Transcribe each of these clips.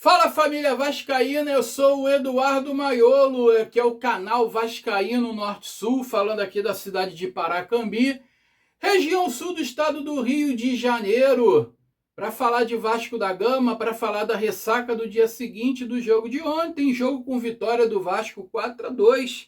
Fala, família vascaína, eu sou o Eduardo Maiolo, que é o canal Vascaíno Norte-Sul, falando aqui da cidade de Paracambi, região sul do estado do Rio de Janeiro, para falar de Vasco da Gama, para falar da ressaca do dia seguinte do jogo de ontem, jogo com vitória do Vasco 4-2.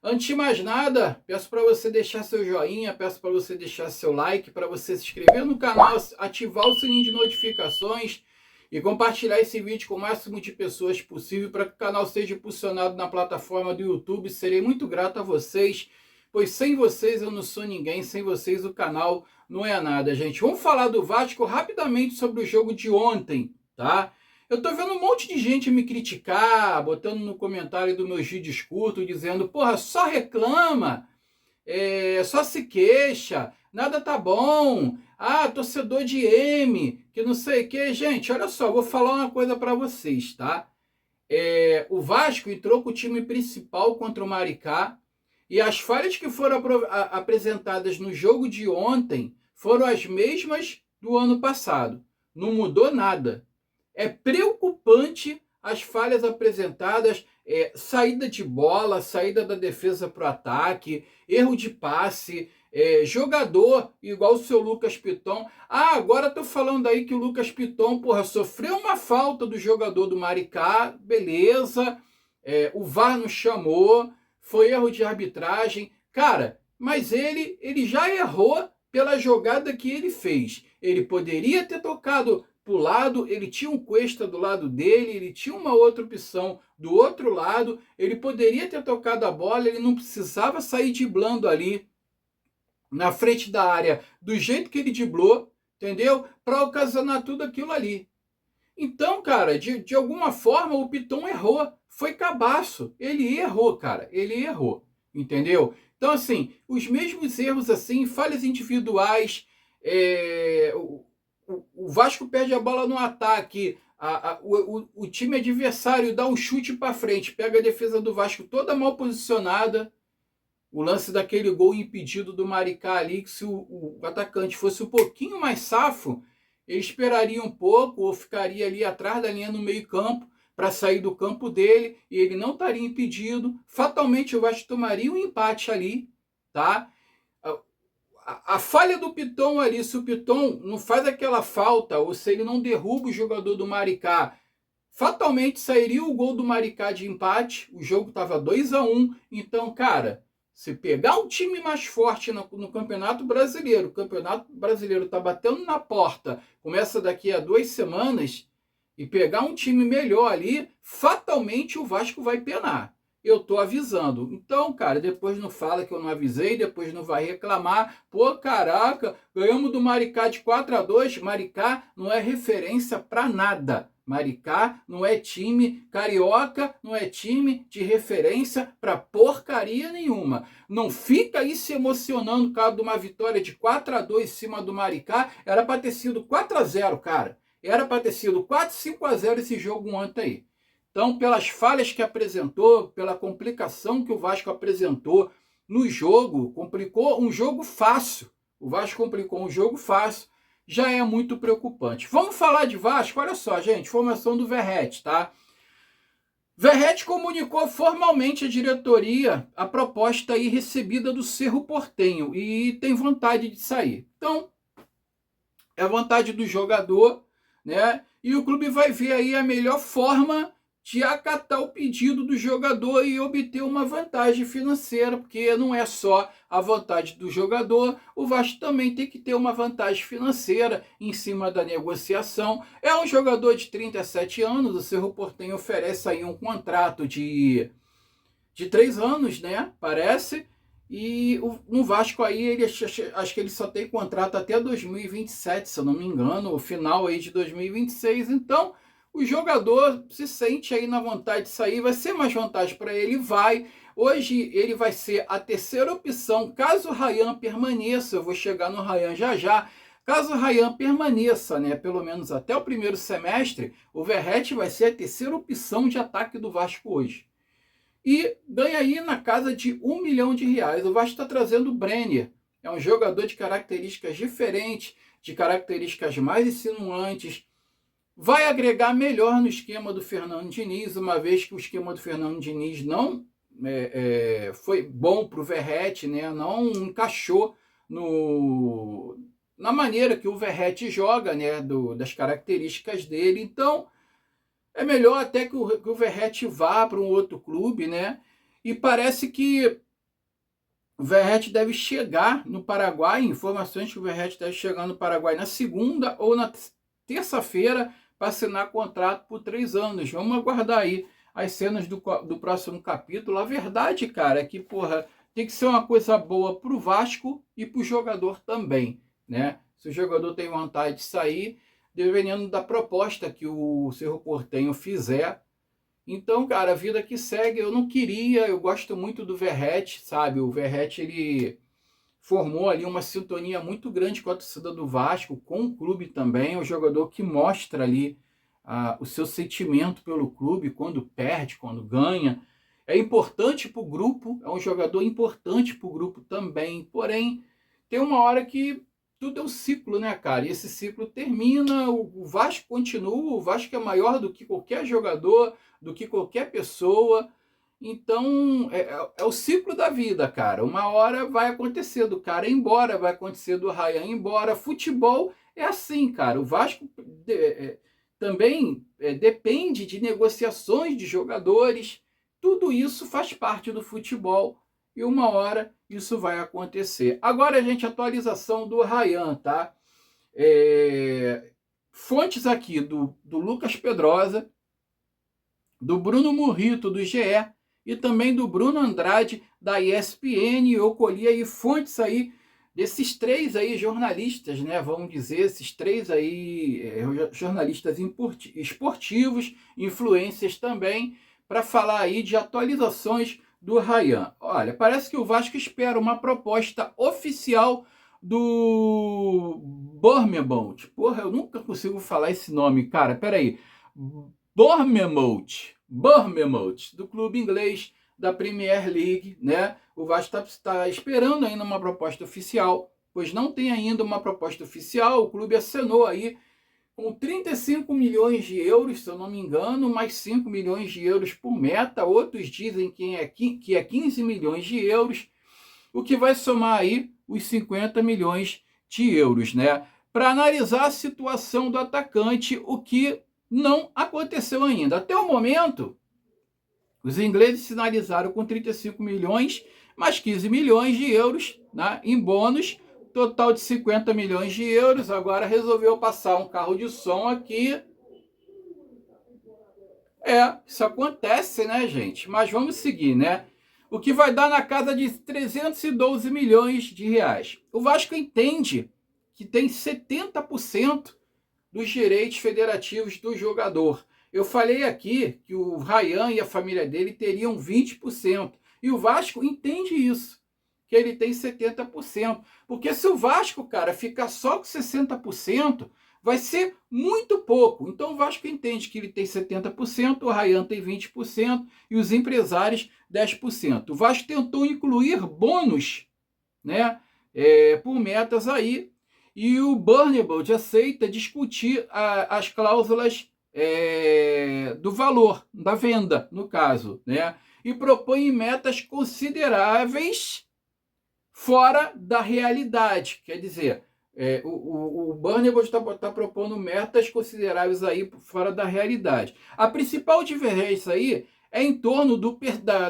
Antes de mais nada, peço para você deixar seu joinha, peço para você deixar seu like, para você se inscrever no canal, ativar o sininho de notificações e compartilhar esse vídeo com o máximo de pessoas possível para que o canal seja impulsionado na plataforma do YouTube. Serei muito grato a vocês, pois sem vocês eu não sou ninguém, sem vocês o canal não é nada, gente. Vamos falar do Vasco rapidamente sobre o jogo de ontem, tá? Eu tô vendo um monte de gente me criticar, botando no comentário dos meus vídeos curtos, dizendo, porra, só reclama, só se queixa, nada tá bom, torcedor de M, que não sei o que. Gente, olha só, vou falar uma coisa para vocês, tá? O Vasco entrou com o time principal contra o Maricá e as falhas que foram apresentadas no jogo de ontem foram as mesmas do ano passado. Não mudou nada. É preocupante as falhas apresentadas, saída de bola, saída da defesa para o ataque, erro de passe, jogador igual o seu Lucas Piton. Agora estou falando aí que o Lucas Piton, porra, sofreu uma falta do jogador do Maricá, beleza, o VAR não chamou, foi erro de arbitragem. Cara, mas ele já errou pela jogada que ele fez. Ele poderia ter tocado pro lado, ele tinha um Cuesta do lado dele, ele tinha uma outra opção do outro lado, ele poderia ter tocado a bola, ele não precisava sair driblando ali na frente da área do jeito que ele driblou, entendeu? Para ocasionar tudo aquilo ali. Então, cara, de alguma forma o Piton errou, foi cabaço, ele errou, cara, ele errou, entendeu? Então, assim, os mesmos erros, assim, falhas individuais, o Vasco perde a bola no ataque, o time adversário dá um chute para frente, pega a defesa do Vasco toda mal posicionada. O lance daquele gol impedido do Maricá ali, que se o atacante fosse um pouquinho mais safo, ele esperaria um pouco ou ficaria ali atrás da linha no meio-campo para sair do campo dele e ele não estaria impedido. Fatalmente o Vasco tomaria um empate ali, tá? A falha do Piton ali, se o Piton não faz aquela falta, ou se ele não derruba o jogador do Maricá, fatalmente sairia o gol do Maricá de empate, o jogo estava 2-1, então, cara, se pegar um time mais forte no Campeonato Brasileiro, o Campeonato Brasileiro está batendo na porta, começa daqui a 2 semanas, e pegar um time melhor ali, fatalmente o Vasco vai penar. Eu tô avisando. Então, cara, depois não fala que eu não avisei, depois não vai reclamar. Pô, caraca, ganhamos do Maricá de 4-2. Maricá não é referência para nada. Maricá não é time carioca, não é time de referência para porcaria nenhuma. Não fica aí se emocionando por causa de uma vitória de 4-2 em cima do Maricá. Era para ter sido 4-0, cara. Era para ter sido 4-5-0 esse jogo ontem aí. Então, pelas falhas que apresentou, pela complicação que o Vasco apresentou no jogo, complicou um jogo fácil. O Vasco complicou um jogo fácil, já é muito preocupante. Vamos falar de Vasco? Olha só, gente, informação do Verratti, tá? Verratti comunicou formalmente à diretoria a proposta aí recebida do Cerro Porteño e tem vontade de sair. Então, é a vontade do jogador, né? E o clube vai ver aí a melhor forma de acatar o pedido do jogador e obter uma vantagem financeira, porque não é só a vontade do jogador, o Vasco também tem que ter uma vantagem financeira em cima da negociação. É um jogador de 37 anos, o Cerro Porteño oferece aí um contrato de 3 anos, né, parece, e no Vasco aí, acho que ele só tem contrato até 2027, se eu não me engano, o final aí de 2026, então o jogador se sente aí na vontade de sair, vai ser mais vantagem para ele, vai. Hoje ele vai ser a terceira opção, caso o Ryan permaneça, eu vou chegar no Ryan já já, caso o Ryan permaneça, né, pelo menos até o primeiro semestre, o Verratti vai ser a terceira opção de ataque do Vasco hoje. E ganha aí na casa de R$1 milhão. O Vasco está trazendo o Brenner, é um jogador de características diferentes, de características mais insinuantes, vai agregar melhor no esquema do Fernando Diniz, uma vez que o esquema do Fernando Diniz não foi bom para o Verratti, né? Não encaixou na maneira que o Verratti joga, né? Das características dele. Então, é melhor até que o Verratti vá para um outro clube, né? E parece que o Verratti deve chegar no Paraguai, informações que o Verratti deve chegar no Paraguai na segunda ou na terça-feira para assinar contrato por 3 anos. Vamos aguardar aí as cenas do próximo capítulo. A verdade, cara, é que, porra, tem que ser uma coisa boa pro Vasco e pro jogador também, né? Se o jogador tem vontade de sair, dependendo da proposta que o Cerro Porteño fizer. Então, cara, a vida que segue, eu gosto muito do Verratti, sabe? O Verratti, ele formou ali uma sintonia muito grande com a torcida do Vasco, com o clube também. É um jogador que mostra ali o seu sentimento pelo clube, quando perde, quando ganha. É importante para o grupo, é um jogador importante para o grupo também. Porém, tem uma hora que tudo é um ciclo, né, cara? E esse ciclo termina, o Vasco continua, o Vasco é maior do que qualquer jogador, do que qualquer pessoa. Então, é o ciclo da vida, cara. Uma hora vai acontecer do cara ir embora, vai acontecer do Ryan ir embora. Futebol é assim, cara. O Vasco também depende de negociações de jogadores. Tudo isso faz parte do futebol e uma hora isso vai acontecer. Agora, gente, atualização do Ryan, tá? Fontes aqui do Lucas Pedrosa, do Bruno Murrito, do GE, e também do Bruno Andrade, da ESPN. Eu colhi aí fontes aí desses 3 aí jornalistas, né? Vamos dizer, esses 3 aí jornalistas esportivos, influências também, para falar aí de atualizações do Ryan. Olha, parece que o Vasco espera uma proposta oficial do Bournemouth. Porra, eu nunca consigo falar esse nome, cara. Peraí. Bournemouth, do clube inglês da Premier League, né? O Vasco está esperando ainda uma proposta oficial, pois não tem ainda uma proposta oficial. O clube assinou aí com 35 milhões de euros, se eu não me engano, mais 5 milhões de euros por meta. Outros dizem que é 15 milhões de euros, o que vai somar aí os 50 milhões de euros, né? Para analisar a situação do atacante, o que não aconteceu ainda. Até o momento, os ingleses sinalizaram com 35 milhões, mais 15 milhões de euros, né, em bônus, total de 50 milhões de euros. Agora resolveu passar um carro de som aqui. Isso acontece, né, gente? Mas vamos seguir, né? O que vai dar na casa de 312 milhões de reais. O Vasco entende que tem 70% dos direitos federativos do jogador. Eu falei aqui que o Ryan e a família dele teriam 20%. E o Vasco entende isso, que ele tem 70%. Porque se o Vasco, cara, ficar só com 60%, vai ser muito pouco. Então o Vasco entende que ele tem 70%, o Ryan tem 20% e os empresários 10%. O Vasco tentou incluir bônus, né, por metas aí, e o Bournemouth aceita discutir as cláusulas do valor, da venda, no caso, né? E propõe metas consideráveis fora da realidade. Quer dizer, o Bournemouth está propondo metas consideráveis aí fora da realidade. A principal divergência aí é em torno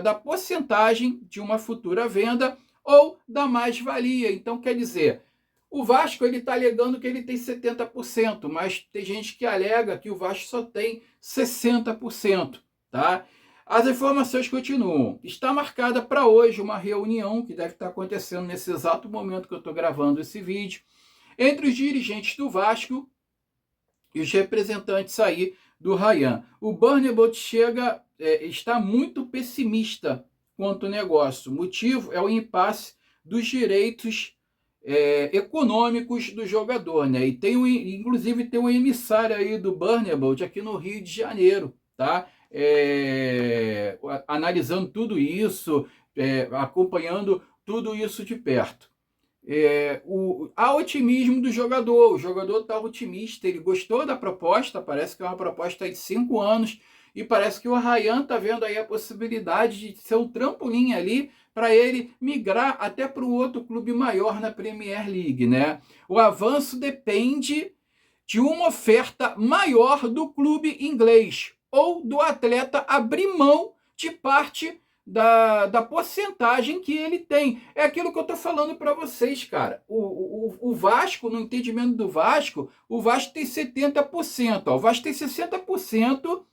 da porcentagem de uma futura venda ou da mais-valia. Então, quer dizer, o Vasco está alegando que ele tem 70%, mas tem gente que alega que o Vasco só tem 60%. Tá? As informações continuam. Está marcada para hoje uma reunião que deve estar acontecendo nesse exato momento que eu estou gravando esse vídeo, entre os dirigentes do Vasco e os representantes aí do Ryan. O Bournemouth está muito pessimista quanto ao negócio. O motivo é o impasse dos direitos econômicos do jogador, né? E inclusive tem um emissário aí do Bournemouth aqui no Rio de Janeiro, tá? Analisando tudo isso, acompanhando tudo isso de perto. há otimismo do jogador, o jogador está otimista, ele gostou da proposta, parece que é uma proposta de 5 anos, e parece que o Ryan está vendo aí a possibilidade de ser um trampolim ali para ele migrar até para um outro clube maior na Premier League, né? O avanço depende de uma oferta maior do clube inglês ou do atleta abrir mão de parte da porcentagem que ele tem. É aquilo que eu estou falando para vocês, cara. O Vasco, no entendimento do Vasco, o Vasco tem 70%. Ó, o Vasco tem 60%,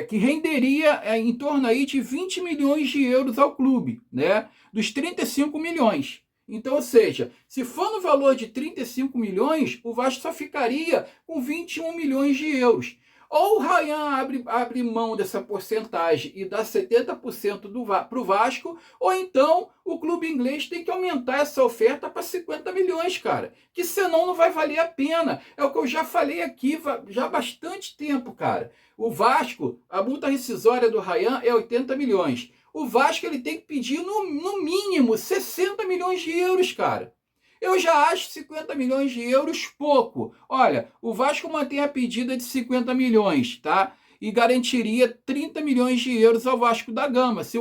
que renderia em torno aí de 20 milhões de euros ao clube, né? Dos 35 milhões. Então, ou seja, se for no valor de 35 milhões, o Vasco só ficaria com 21 milhões de euros. Ou o Ryan abre mão dessa porcentagem e dá 70% para o Vasco, ou então o clube inglês tem que aumentar essa oferta para 50 milhões, cara. Que senão não vai valer a pena. É o que eu já falei aqui já há bastante tempo, cara. O Vasco, a multa rescisória do Ryan é 80 milhões. O Vasco ele tem que pedir no mínimo 60 milhões de euros, cara. Eu já acho 50 milhões de euros pouco. Olha, o Vasco mantém a pedida de 50 milhões, tá? E garantiria 30 milhões de euros ao Vasco da Gama. Se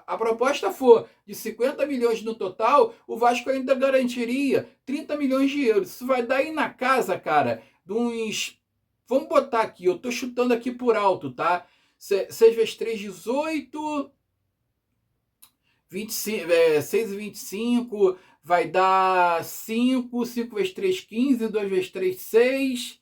a proposta for de 50 milhões no total, o Vasco ainda garantiria 30 milhões de euros. Isso vai dar aí na casa, cara, de uns... Vamos botar aqui, eu tô chutando aqui por alto, tá? 6 vezes 3, 18... 25, 6 e 25 vai dar 5, 5 vezes 3, 15, 2 vezes 3, 6.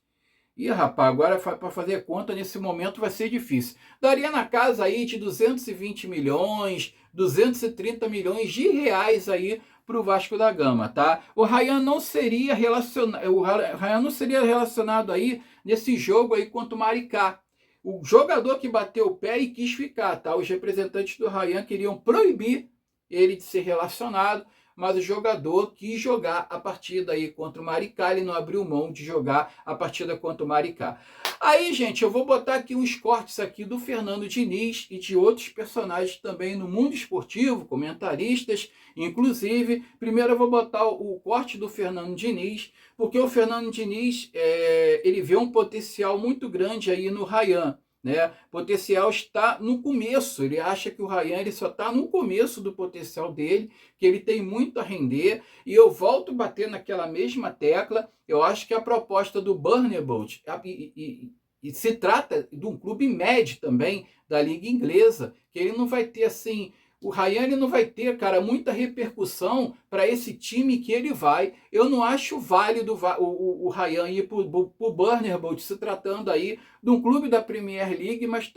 Ih, rapaz, agora para fazer conta nesse momento vai ser difícil. Daria na casa aí de 220 milhões, 230 milhões de reais aí para o Vasco da Gama, tá? O Ryan não seria relacionado aí nesse jogo aí contra o Maricá. O jogador que bateu o pé e quis ficar, tá? Os representantes do Ryan queriam proibir ele de ser relacionado, mas o jogador quis jogar a partida aí contra o Maricá, ele não abriu mão de jogar a partida contra o Maricá. Aí, gente, eu vou botar aqui uns cortes aqui do Fernando Diniz e de outros personagens também no mundo esportivo, comentaristas, inclusive. Primeiro eu vou botar o corte do Fernando Diniz, porque o Fernando Diniz, ele vê um potencial muito grande aí no Ryan. Né? O potencial está no começo, ele acha que o Ryan ele só está no começo do potencial dele, que ele tem muito a render, e eu volto a bater naquela mesma tecla. Eu acho que a proposta do Burnerbolt, e se trata de um clube médio também, da Liga Inglesa, que ele não vai ter assim... O Ryan ele não vai ter, cara, muita repercussão para esse time que ele vai. Eu não acho válido o Ryan ir para o Burnerbolt, se tratando aí de um clube da Premier League, mas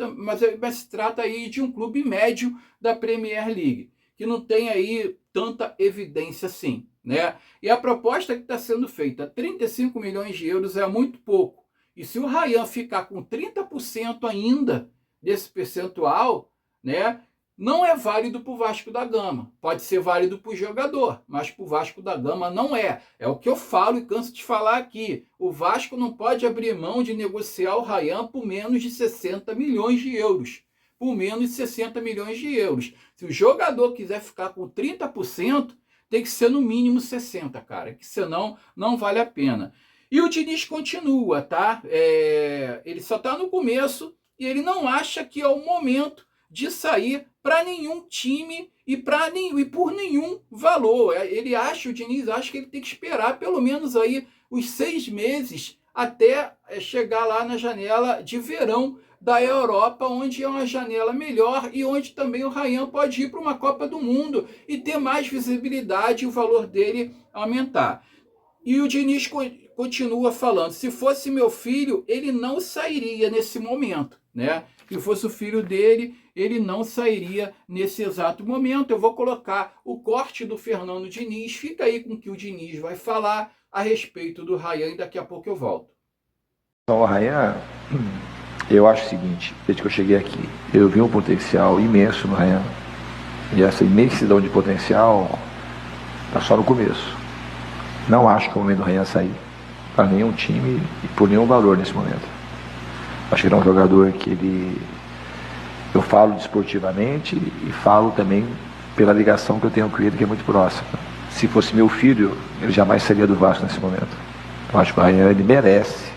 se trata aí de um clube médio da Premier League, que não tem aí tanta evidência assim, né? E a proposta que está sendo feita, 35 milhões de euros é muito pouco. E se o Ryan ficar com 30% ainda desse percentual, né? Não é válido para o Vasco da Gama. Pode ser válido para o jogador, mas para o Vasco da Gama não é. É o que eu falo e canso de falar aqui. O Vasco não pode abrir mão de negociar o Ryan por menos de 60 milhões de euros. Por menos de 60 milhões de euros. Se o jogador quiser ficar com 30%, tem que ser no mínimo 60%, cara. Que senão não vale a pena. E o Diniz continua, tá? Ele só está no começo e ele não acha que é o momento de sair para nenhum time e por nenhum valor. O Diniz acha que ele tem que esperar pelo menos aí os 6 meses até chegar lá na janela de verão da Europa, onde é uma janela melhor e onde também o Ryan pode ir para uma Copa do Mundo e ter mais visibilidade e o valor dele aumentar. E o Diniz continua falando, se fosse meu filho, ele não sairia nesse momento, né? Se fosse o filho dele, ele não sairia nesse exato momento. Eu vou colocar o corte do Fernando Diniz, fica aí com o que o Diniz vai falar a respeito do Ryan e daqui a pouco eu volto. Então, o Ryan, eu acho o seguinte, desde que eu cheguei aqui, eu vi um potencial imenso no Ryan, e essa imensidão de potencial está só no começo. Não acho que é o momento do Ryan sair para nenhum time e por nenhum valor nesse momento. Acho que ele é um jogador que eu falo desportivamente e falo também pela ligação que eu tenho com ele, que é muito próxima. se fosse meu filho, ele jamais sairia do Vasco nesse momento. Eu acho que o Ryan, ele merece,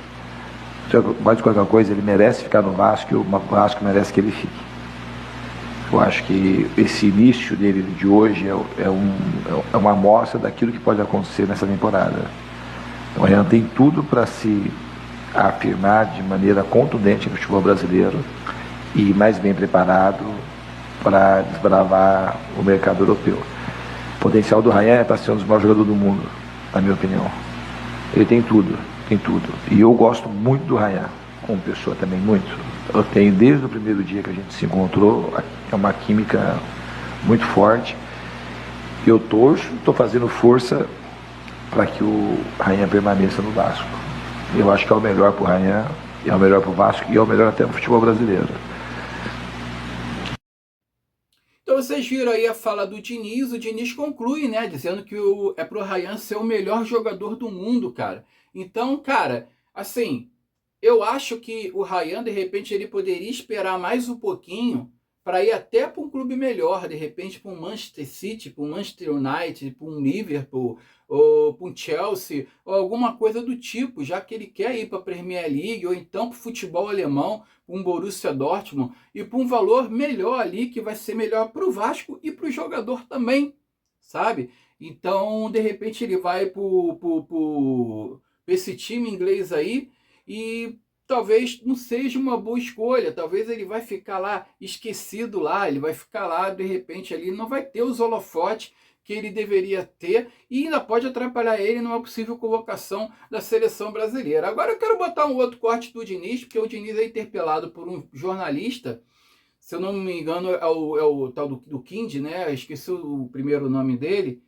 mais de qualquer coisa, ele merece ficar no Vasco e o Vasco merece que ele fique. Eu acho que esse início dele de hoje é uma amostra daquilo que pode acontecer nessa temporada. O Ryan tem tudo para se afirmar de maneira contundente no futebol brasileiro e mais bem preparado para desbravar o mercado europeu. O potencial do Ryan é para ser um dos maiores jogadores do mundo, na minha opinião. Ele tem tudo, tem tudo. E eu gosto muito do Ryan, como pessoa também, muito. Eu tenho, desde o primeiro dia que a gente se encontrou, é uma química muito forte. Eu torço, estou fazendo força para que o Ryan permaneça no Vasco. Eu acho que é o melhor para o Ryan, é o melhor para o Vasco e é o melhor até para o futebol brasileiro. Então vocês viram aí a fala do Diniz, o Diniz conclui, né, dizendo que é pro Ryan ser o melhor jogador do mundo, cara. Então, cara, assim, eu acho que o Ryan, de repente, ele poderia esperar mais um pouquinho para ir até para um clube melhor, de repente para um Manchester City, para um Manchester United, para um Liverpool, ou para um Chelsea, ou alguma coisa do tipo, já que ele quer ir para a Premier League, ou então para o futebol alemão, para um Borussia Dortmund, e para um valor melhor ali, que vai ser melhor para o Vasco e para o jogador também, sabe? Então, de repente, ele vai para esse time inglês aí, e talvez não seja uma boa escolha, talvez ele vai ficar lá esquecido lá, ele vai ficar lá, de repente ali, não vai ter os holofotes que ele deveria ter e ainda pode atrapalhar ele numa possível convocação da seleção brasileira. Agora eu quero botar um outro corte do Diniz, porque o Diniz é interpelado por um jornalista, se eu não me engano é o tal do Kind, né? Eu esqueci o primeiro nome dele,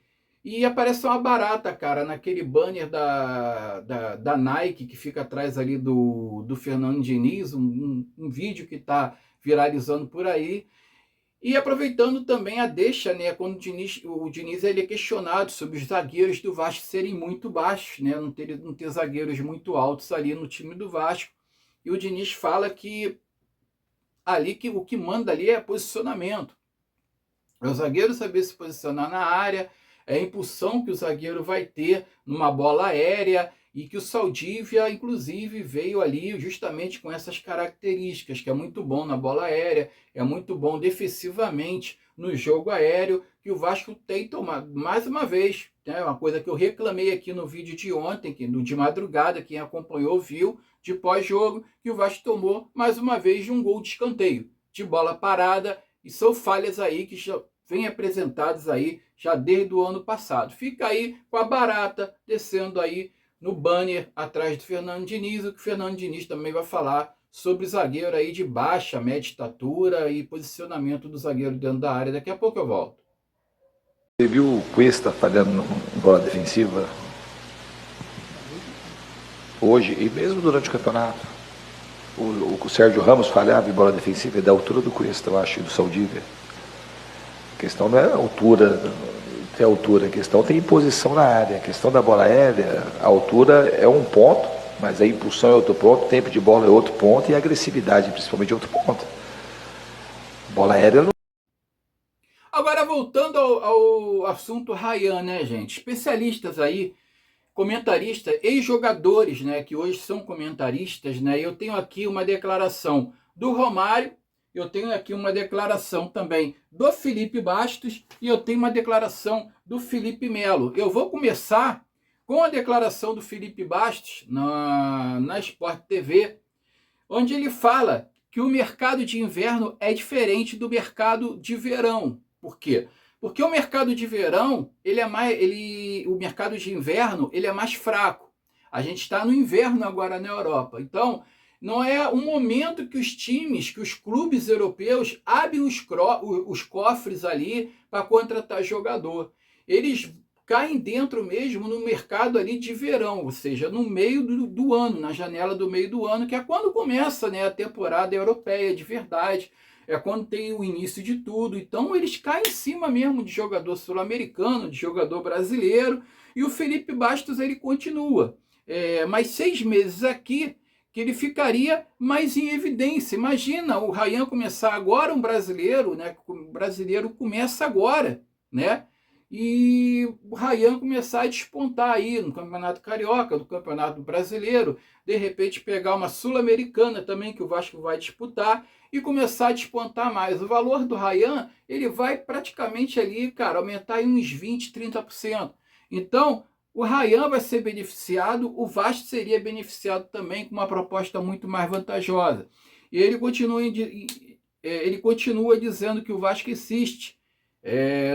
e aparece uma barata, cara, naquele banner da Nike que fica atrás ali do Fernando Diniz, um vídeo que está viralizando por aí. E aproveitando também a deixa, né, quando o Diniz ele é questionado sobre os zagueiros do Vasco serem muito baixos, né, não ter zagueiros muito altos ali no time do Vasco. E o Diniz fala que ali que o que manda ali é posicionamento. É o zagueiro saber se posicionar na área, é a impulsão que o zagueiro vai ter numa bola aérea, e que o Saldívia, inclusive, veio ali justamente com essas características, que é muito bom na bola aérea, é muito bom defensivamente no jogo aéreo, que o Vasco tem tomado, mais uma vez, né, uma coisa que eu reclamei aqui no vídeo de ontem, de madrugada, quem acompanhou viu, de pós-jogo, que o Vasco tomou, mais uma vez, de um gol de escanteio, de bola parada, e são falhas aí que já vêm apresentadas aí já desde o ano passado. Fica aí com a barata descendo aí no banner atrás do Fernando Diniz, o que o Fernando Diniz também vai falar sobre zagueiro aí de baixa, média estatura e posicionamento do zagueiro dentro da área. Daqui a pouco eu volto. Você viu o Cuesta falhando bola defensiva hoje e mesmo durante o campeonato? O Sérgio Ramos falhava em bola defensiva, é da altura do Cuesta, eu acho, e do Saldívia. A questão não é a altura, a questão tem posição na área. A questão da bola aérea, a altura é um ponto, mas a impulsão é outro ponto, o tempo de bola é outro ponto e a agressividade principalmente é outro ponto. Bola aérea não... Agora voltando ao assunto Ryan, né, gente? Especialistas aí, comentaristas, ex-jogadores, né, que hoje são comentaristas, né? Eu tenho aqui uma declaração do Romário, eu tenho aqui uma declaração também do Felipe Bastos e eu tenho uma declaração do Felipe Melo. Eu vou começar com a declaração do Felipe Bastos na Sport TV, onde ele fala que o mercado de inverno é diferente do mercado de verão. Por quê? Porque o mercado de verão, o mercado de inverno, ele é mais fraco. A gente está no inverno agora na Europa. Então, não é um momento que os clubes europeus abrem os cofres ali para contratar jogador. Eles caem dentro mesmo no mercado ali de verão, ou seja, no meio do ano, na janela do meio do ano, que é quando começa, né, a temporada europeia de verdade, é quando tem o início de tudo. Então eles caem em cima mesmo de jogador sul-americano, de jogador brasileiro, e o Felipe Bastos ele continua. Mais 6 meses aqui, que ele ficaria mais em evidência. Imagina o Ryan começar agora, um brasileiro, né? O brasileiro começa agora, né? e o Ryan começar a despontar aí no Campeonato Carioca, no Campeonato Brasileiro, de repente pegar uma Sul-Americana também que o Vasco vai disputar e começar a despontar mais. O valor do Ryan, ele vai praticamente ali, cara, aumentar em uns 20, 30%. Então, o Ryan vai ser beneficiado, o Vasco seria beneficiado também com uma proposta muito mais vantajosa. E ele continua dizendo que o Vasco insiste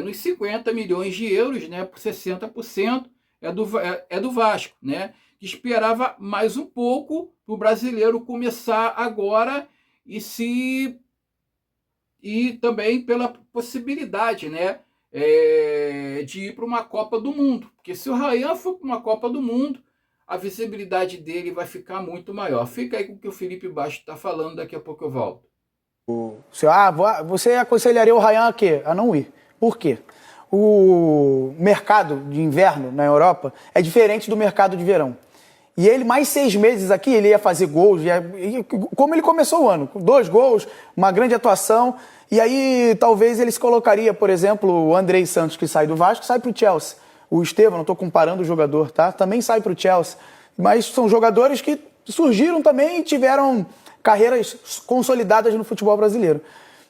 nos 50 milhões de euros, né, por 60% é do Vasco, né, que esperava mais um pouco para o brasileiro começar agora e também pela possibilidade, né, de ir para uma Copa do Mundo. Porque se o Ryan for para uma Copa do Mundo, a visibilidade dele vai ficar muito maior. Fica aí com o que o Felipe Bastos está falando, daqui a pouco eu volto. Você aconselharia o Ryan a quê? A não ir. Por quê? O mercado de inverno na Europa é diferente do mercado de verão. E ele, mais 6 meses aqui, ele ia fazer gols, como ele começou o ano, com 2 gols, uma grande atuação. E aí, talvez ele se colocaria, por exemplo, o Andrei Santos, que sai do Vasco, sai para o Chelsea. O Estevão, não estou comparando o jogador, tá? Também sai para o Chelsea. Mas são jogadores que surgiram também e tiveram carreiras consolidadas no futebol brasileiro.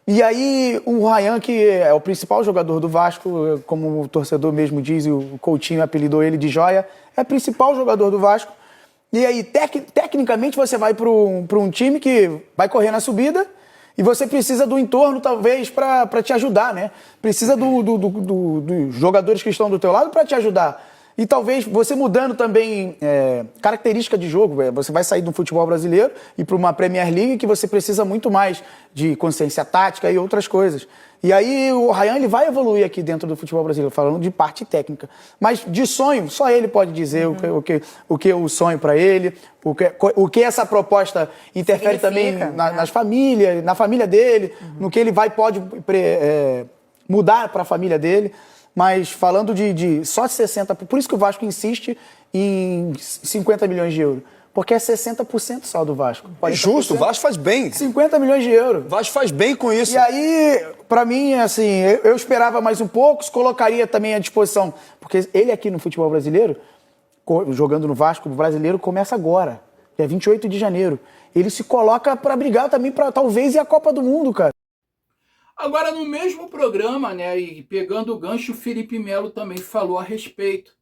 E aí, o Ryan, que é o principal jogador do Vasco, como o torcedor mesmo diz, e o Coutinho apelidou ele de Joia, é o principal jogador do Vasco. E aí, tecnicamente, você vai para um time que vai correr na subida e você precisa do entorno, talvez, para te ajudar, né? Precisa dos jogadores que estão do teu lado para te ajudar. E talvez você mudando também característica de jogo, você vai sair do futebol brasileiro e para uma Premier League que você precisa muito mais de consciência tática e outras coisas. E aí o Ryan, ele vai evoluir aqui dentro do futebol brasileiro, falando de parte técnica. Mas de sonho, só ele pode dizer o que eu sonho para ele, o que essa proposta interfere também nas famílias, na família dele, no que ele pode mudar para a família dele. Mas falando de só 60%, por isso que o Vasco insiste em 50 milhões de euros. Porque é 60% só do Vasco. É justo, o Vasco faz bem. 50 milhões de euros. O Vasco faz bem com isso. E aí, pra mim, assim, eu esperava mais um pouco, colocaria também à disposição. Porque ele aqui no futebol brasileiro, jogando no Vasco, o brasileiro começa agora, dia 28 de janeiro. Ele se coloca pra brigar também pra talvez ir à Copa do Mundo, cara. Agora, no mesmo programa, né, e pegando o gancho, o Felipe Melo também falou a respeito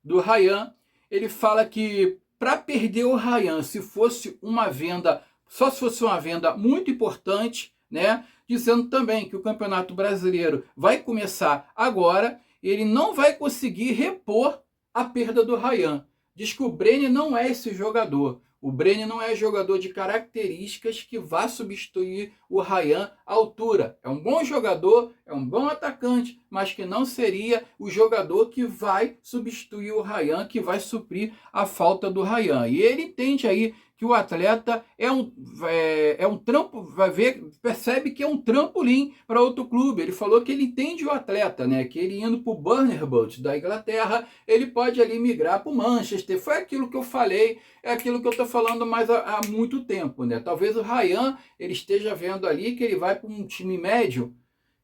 do Ryan. Ele fala que para perder o Ryan, se fosse uma venda, só se fosse uma venda muito importante, né, dizendo também que o Campeonato Brasileiro vai começar agora, ele não vai conseguir repor a perda do Ryan. Diz que o Brenner não é esse jogador. O Brenner não é jogador de características que vá substituir o Ryan à altura. É um bom jogador, é um bom atacante, mas que não seria o jogador que vai substituir o Ryan, que vai suprir a falta do Ryan. E ele entende aí que o atleta é um trampo, percebe que é um trampolim para outro clube. Ele falou que ele entende o atleta, né? Que ele indo para o Bournemouth da Inglaterra, ele pode ali migrar para o Manchester. Foi aquilo que eu falei, é aquilo que eu estou falando mais há muito tempo, né? Talvez o Ryan, ele esteja vendo ali que ele vai para um time médio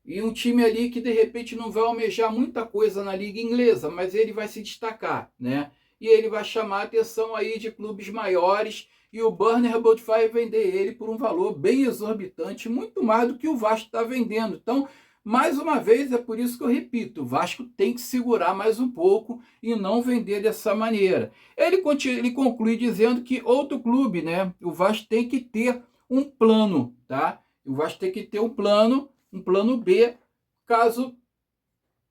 e um time ali que de repente não vai almejar muita coisa na liga inglesa, mas ele vai se destacar, né? E ele vai chamar a atenção aí de clubes maiores. E o Bournemouth vai vender ele por um valor bem exorbitante, muito mais do que o Vasco está vendendo. Então, mais uma vez, é por isso que eu repito, o Vasco tem que segurar mais um pouco e não vender dessa maneira. Ele conclui dizendo que outro clube, né? O Vasco tem que ter um plano, tá? O Vasco tem que ter um plano B, caso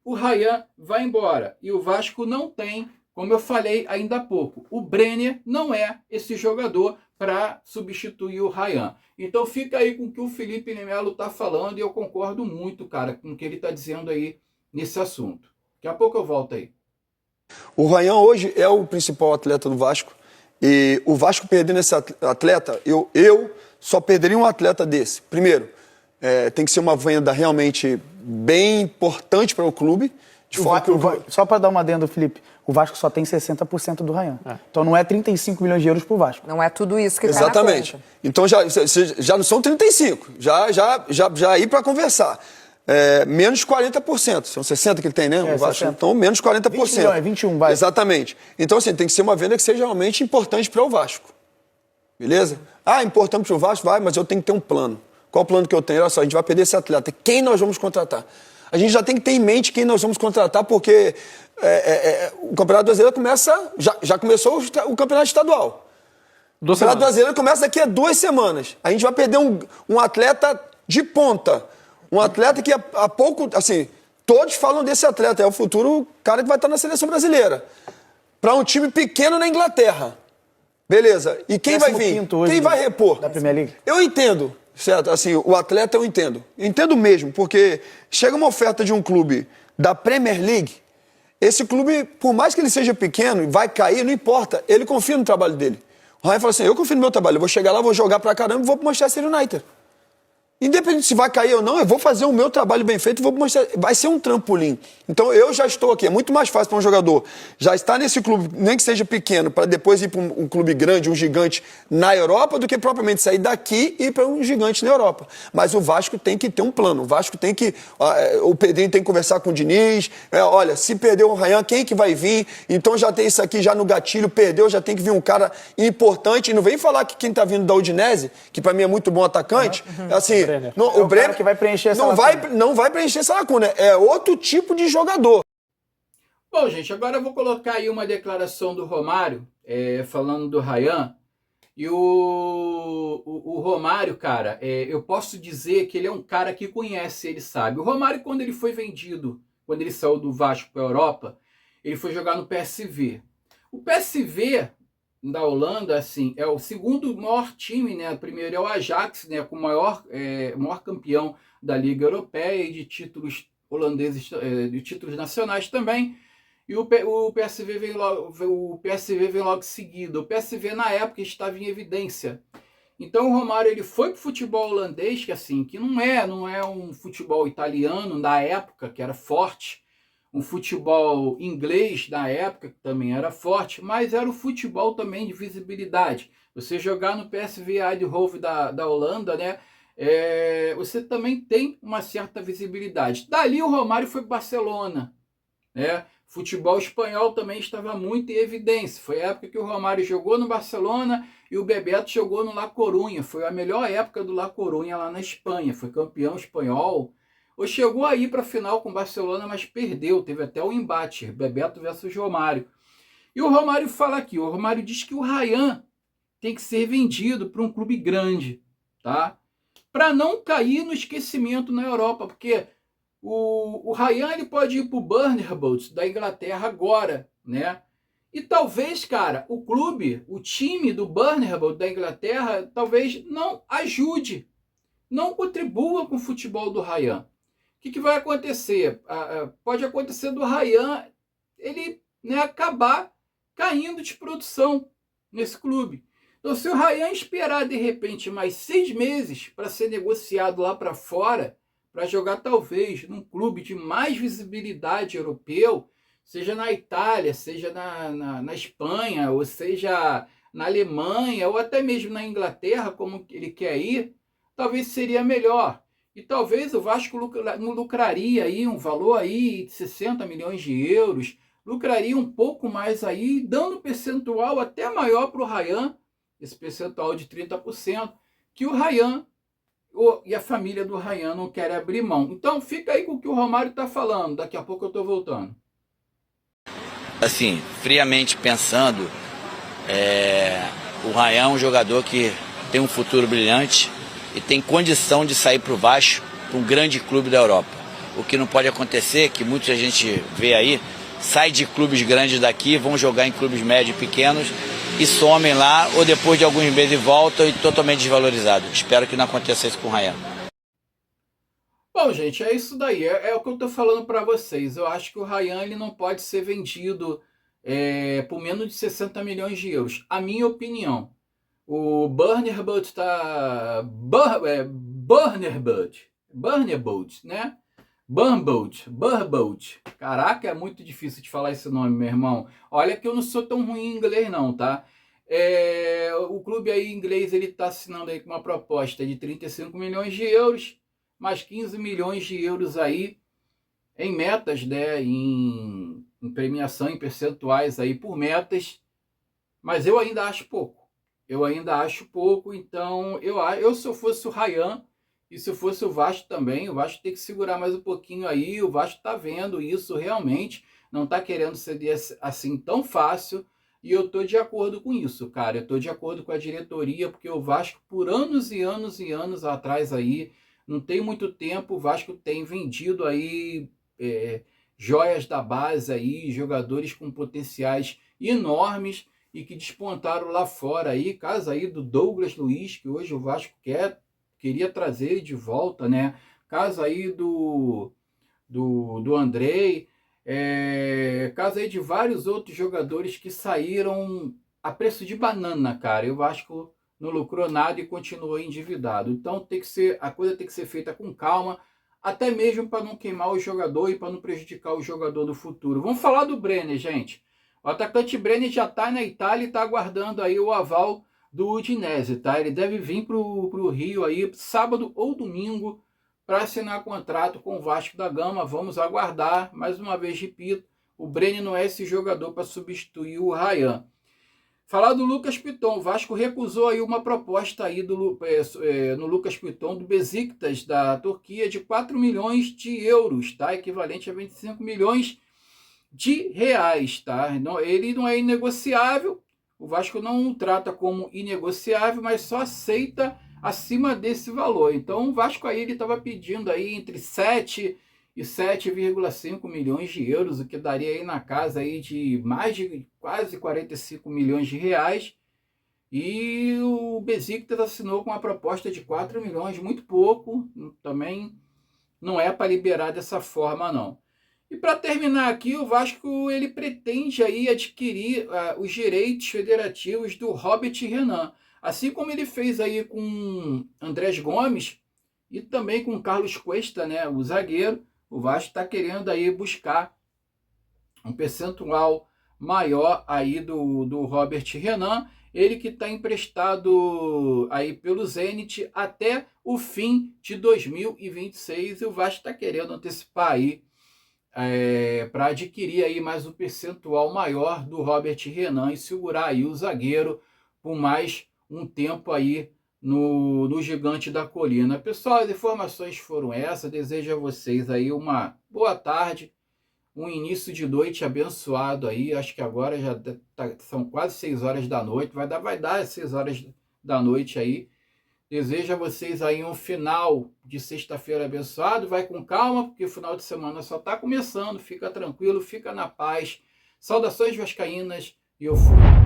o Ryan vá embora. E o Vasco não tem. Como eu falei ainda há pouco, o Brenner não é esse jogador para substituir o Ryan. Então fica aí com o que o Felipe Melo está falando e eu concordo muito, cara, com o que ele está dizendo aí nesse assunto. Daqui a pouco eu volto aí. O Ryan hoje é o principal atleta do Vasco e o Vasco perdendo esse atleta, eu só perderia um atleta desse. Primeiro, tem que ser uma venda realmente bem importante para o clube. Só para dar uma adendo, Felipe, o Vasco só tem 60% do Ryan. Então não é 35 milhões de euros pro Vasco. Não é tudo isso que está na Exatamente. conta. Então já não são 35, já ir para conversar. menos 40%. São 60% que ele tem, né? O Vasco. 60. Então, menos 40%. 20 milhões, 21, vai. Exatamente. Então, assim, tem que ser uma venda que seja realmente importante para o Vasco. Beleza? Ah, importante para o Vasco? Vai, mas eu tenho que ter um plano. Qual o plano que eu tenho? Olha só, a gente vai perder esse atleta. Quem nós vamos contratar? A gente já tem que ter em mente quem nós vamos contratar, porque o Campeonato Brasileiro começa... Já começou o Campeonato Estadual. O Campeonato Brasileiro começa daqui a 2 semanas. A gente vai perder um atleta de ponta. Um atleta que há pouco... Assim, todos falam desse atleta. É o futuro cara que vai estar na seleção brasileira. Para um time pequeno na Inglaterra. Beleza. E quem vai vir? Quem vai repor? Da Premier League. Eu entendo, certo? Assim, o atleta eu entendo. Entendo mesmo, porque chega uma oferta de um clube da Premier League, esse clube, por mais que ele seja pequeno, vai cair, não importa. Ele confia no trabalho dele. O Ryan fala assim, eu confio no meu trabalho, eu vou chegar lá, vou jogar pra caramba e vou pro Manchester United. Independente se vai cair ou não, eu vou fazer o meu trabalho bem feito e vou mostrar. Vai ser um trampolim. Então eu já estou aqui. É muito mais fácil para um jogador já estar nesse clube, nem que seja pequeno, para depois ir para um clube grande, um gigante na Europa, do que propriamente sair daqui e ir para um gigante na Europa. Mas o Vasco tem que ter um plano. O Vasco tem que. O Pedrinho tem que conversar com o Diniz. Olha, se perder o Ryan, quem que vai vir? Então já tem isso aqui já no gatilho. Perdeu, já tem que vir um cara importante. E não vem falar que quem está vindo da Udinese, que para mim é muito bom atacante, assim. O Brenner que vai preencher essa não vai preencher essa lacuna. É outro tipo de jogador. Bom, gente, agora eu vou colocar aí uma declaração do Romário, falando do Ryan. E o Romário, cara, eu posso dizer que ele é um cara que conhece, ele sabe. O Romário, quando ele foi vendido, quando ele saiu do Vasco para a Europa, ele foi jogar no PSV. O PSV da Holanda, assim, é o segundo maior time, né? O primeiro é o Ajax, né? Com o maior campeão da Liga Europeia e de títulos holandeses, de títulos nacionais também. E o PSV vem logo em seguida. O PSV na época estava em evidência. Então o Romário ele foi para o futebol holandês, que assim, que não é um futebol italiano da época que era forte. Um futebol inglês da época, que também era forte, mas era o futebol também de visibilidade. Você jogar no PSV Eindhoven da Holanda, né? Você também tem uma certa visibilidade. Dali o Romário foi para Barcelona, né? Futebol espanhol também estava muito em evidência. Foi a época que o Romário jogou no Barcelona e o Bebeto jogou no La Coruña. Foi a melhor época do La Coruña lá na Espanha. Foi campeão espanhol. Ou chegou aí para a final com o Barcelona, mas perdeu. Teve até um embate, Bebeto versus Romário. E o Romário fala aqui, o Romário diz que o Ryan tem que ser vendido para um clube grande, tá? Para não cair no esquecimento na Europa, porque o Ryan ele pode ir para o Burnley da Inglaterra agora, né? E talvez, cara, o time do Burnley da Inglaterra, talvez não ajude, não contribua com o futebol do Ryan. O que vai acontecer? Pode acontecer do Ryan ele, né, acabar caindo de produção nesse clube. Então, se o Ryan esperar de repente mais 6 meses para ser negociado lá para fora, para jogar talvez num clube de mais visibilidade europeu, seja na Itália, seja na Espanha, ou seja na Alemanha, ou até mesmo na Inglaterra, como ele quer ir, talvez seria melhor. E talvez o Vasco não lucraria aí um valor aí de 60 milhões de euros, lucraria um pouco mais aí, dando um percentual até maior para o Ryan, esse percentual de 30%, que o Ryan e a família do Ryan não querem abrir mão. Então fica aí com o que o Romário está falando, daqui a pouco eu estou voltando. Assim, friamente pensando, o Ryan é um jogador que tem um futuro brilhante e tem condição de sair para o Vasco, para um grande clube da Europa. O que não pode acontecer, que muita gente vê aí, sai de clubes grandes daqui, vão jogar em clubes médios e pequenos e somem lá, ou depois de alguns meses voltam e totalmente desvalorizados. Espero que não aconteça isso com o Ryan. Bom, gente, é isso daí. É o que eu estou falando para vocês. Eu acho que o Ryan ele não pode ser vendido por menos de 60 milhões de euros. A minha opinião. O Burnley está... Burnley, né? Burnley. Caraca, é muito difícil de falar esse nome, meu irmão. Olha que eu não sou tão ruim em inglês não, tá? O clube aí inglês, ele está assinando aí com uma proposta de 35 milhões de euros. mais 15 milhões de euros aí em metas, né, em premiação, em percentuais aí por metas, mas eu ainda acho pouco. Eu ainda acho pouco, então eu se eu fosse o Ryan, e se eu fosse o Vasco também, o Vasco tem que segurar mais um pouquinho aí, o Vasco está vendo isso realmente, não está querendo ceder assim tão fácil, e eu estou de acordo com isso, cara. Eu estou de acordo com a diretoria, porque o Vasco, por anos e anos e anos atrás aí, não tem muito tempo, o Vasco tem vendido aí joias da base aí, jogadores com potenciais enormes e que despontaram lá fora aí, caso aí do Douglas Luiz, que hoje o Vasco queria trazer ele de volta, né? Caso aí do Andrei, caso aí de vários outros jogadores que saíram a preço de banana, cara. E o Vasco não lucrou nada e continuou endividado. Então a coisa tem que ser feita com calma, até mesmo para não queimar o jogador e para não prejudicar o jogador do futuro. Vamos falar do Brenner, gente. O atacante Brenner já está na Itália e está aguardando aí o aval do Udinese, tá? Ele deve vir para o Rio aí sábado ou domingo para assinar contrato com o Vasco da Gama. Vamos aguardar. Mais uma vez, repito, o Brenner não é esse jogador para substituir o Ryan. Falar do Lucas Piton, o Vasco recusou aí uma proposta aí no Lucas Piton do Besiktas da Turquia de 4 milhões de euros, tá? Equivalente a 25 milhões de reais, tá? Ele não é inegociável, o Vasco não o trata como inegociável, mas só aceita acima desse valor. Então o Vasco aí ele estava pedindo aí entre 7 e 7,5 milhões de euros, o que daria aí na casa aí de mais de quase 45 milhões de reais. E o Besiktas assinou com uma proposta de 4 milhões, muito pouco, também não é para liberar dessa forma não. E para terminar aqui, o Vasco ele pretende aí adquirir os direitos federativos do Robert Renan, assim como ele fez aí com Andrés Gomes e também com Carlos Cuesta, né, o zagueiro. O Vasco está querendo aí buscar um percentual maior aí do Robert Renan, ele que está emprestado aí pelo Zenit até o fim de 2026, e o Vasco está querendo antecipar aí para adquirir aí mais um percentual maior do Robert Renan e segurar aí o zagueiro por mais um tempo aí no Gigante da Colina. Pessoal, as informações foram essas. Desejo a vocês aí uma boa tarde, um início de noite abençoado aí. Acho que agora já são quase 6 horas da noite, vai dar 6 horas da noite aí. Desejo a vocês aí um final de sexta-feira abençoado. Vai com calma, porque o final de semana só está começando. Fica tranquilo, fica na paz. Saudações vascaínas e eu fui.